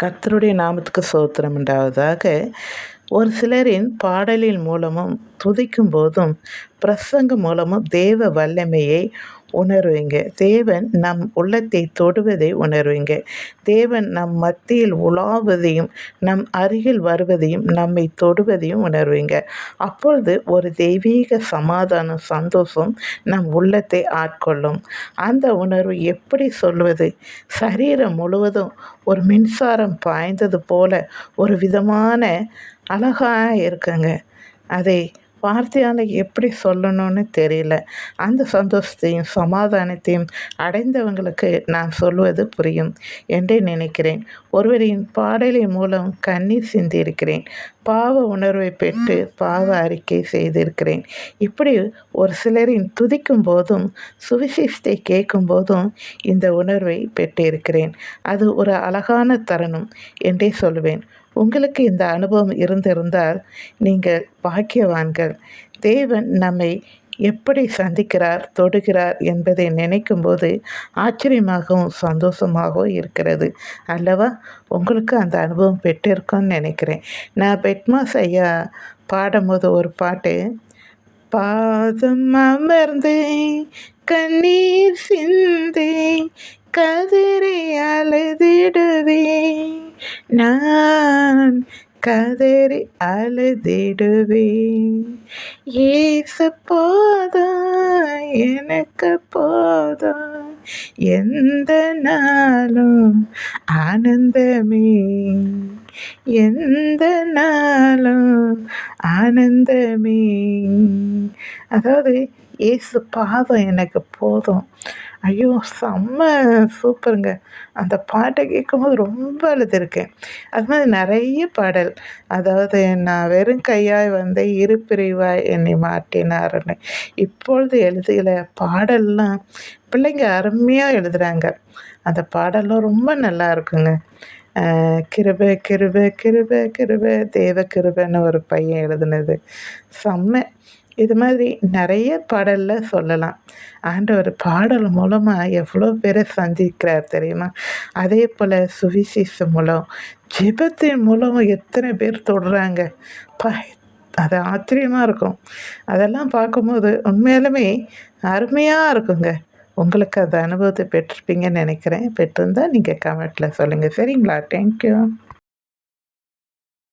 கர்த்தருடைய நாமத்துக்கு ஸ்தோத்திரம் உண்டாவதாக. ஒரு சிலரின் பாடலின் மூலமும், துதிக்கும் போதும், பிரசங்கம் மூலமும் தேவ வல்லமையை உணர்வீங்க. தேவன் நம் உள்ளத்தை தொடுவதை உணர்வீங்க. தேவன் நம் மத்தியில் உலாவுவதையும், நம் அருகில் வருவதையும், நம்மை தொடுவதையும் உணர்வீங்க. அப்பொழுது ஒரு தெய்வீக சமாதானம், சந்தோஷம் நம் உள்ளத்தை ஆட்கொள்ளும். அந்த உணர்வு எப்படி சொல்வது? சரீரம் முழுவதும் ஒரு மின்சாரம் பாய்ந்தது போல ஒரு விதமான அழகா இருக்குங்க. அதை வார்த்தையால் எப்படி சொல்லணும்னு தெரியல. அந்த சந்தோஷத்தையும் சமாதானத்தையும் அடைந்தவங்களுக்கு நான் சொல்வது புரியும் என்றே நினைக்கிறேன். ஒருவரின் பாடலின் மூலம் கண்ணீர் சிந்தியிருக்கிறேன். பாவ உணர்வை பெற்று பாவ அறிக்கை செய்திருக்கிறேன். இப்படி ஒரு சிலரின் துதிக்கும் போதும், சுவிசேஷத்தை கேட்கும் போதும் இந்த உணர்வை பெற்றிருக்கிறேன். அது ஒரு அழகான தருணம் என்றே சொல்லுவேன். உங்களுக்கு இந்த அனுபவம் இருந்திருந்தால் நீங்கள் பாக்கியவான்கள். தேவன் நம்மை எப்படி சந்திக்கிறார், தொடுகிறார் என்பதை நினைக்கும்போது ஆச்சரியமாகவும் சந்தோஷமாகவும் இருக்கிறது அல்லவா? உங்களுக்கு அந்த அனுபவம் பெற்றிருக்கும்னு நினைக்கிறேன். நான் பெட்மாஸ் ஐயா பாடும்போது ஒரு பாட்டு, பாதம் அமர்ந்து கண்ணீர் சிந்தி கதறி அழுதிடுவேன், நான் கதறி அழுதிடுவேன், இயேசு போதும் எனக்கு போதும், எந்த நாளும் ஆனந்தமே, எந்த நாளும் ஆனந்தமே. அதாவது இயேசு பாதம் எனக்கு போதும். ஐயோ! செம்ம சூப்பருங்க. அந்த பாட்டை கேட்கும்போது ரொம்ப அழுதுருக்கேன். அது மாதிரி நிறைய பாடல். அதாவது நான் வெறும் கையாய் வந்தேன், இரு பிரிவாய் என்னை மாற்றினாருன்னு. இப்பொழுது எழுதுகிற பாடல்லாம் பிள்ளைங்க அருமையாக எழுதுகிறாங்க. அந்த பாடலும் ரொம்ப நல்லா இருக்குங்க. கிருபை கிருபை கிருபை கிருபை தேவ கிருபைன்னு ஒரு பையன் எழுதுனது செம்ம. இது மாதிரி நிறைய பாடலில் சொல்லலாம். ஆண்டவர் பாடல் மூலமாக எவ்வளோ பேரை சந்திக்கிறார் தெரியுமா? அதே போல் சுவிசேஷம் மூலம், ஜெபத்தின் மூலம் எத்தனை பேர் தொடுறாங்க. அது ஆச்சரியமாக இருக்கும். அதெல்லாம் பார்க்கும்போது உண்மையாலுமே அருமையாக இருக்குங்க. உங்களுக்கு அந்த அனுபவத்தை பெற்றிருப்பீங்கன்னு நினைக்கிறேன். பெற்றிருந்தால் நீங்கள் கமெண்ட்டில் சொல்லுங்கள். சரிங்களா? தேங்க்யூ.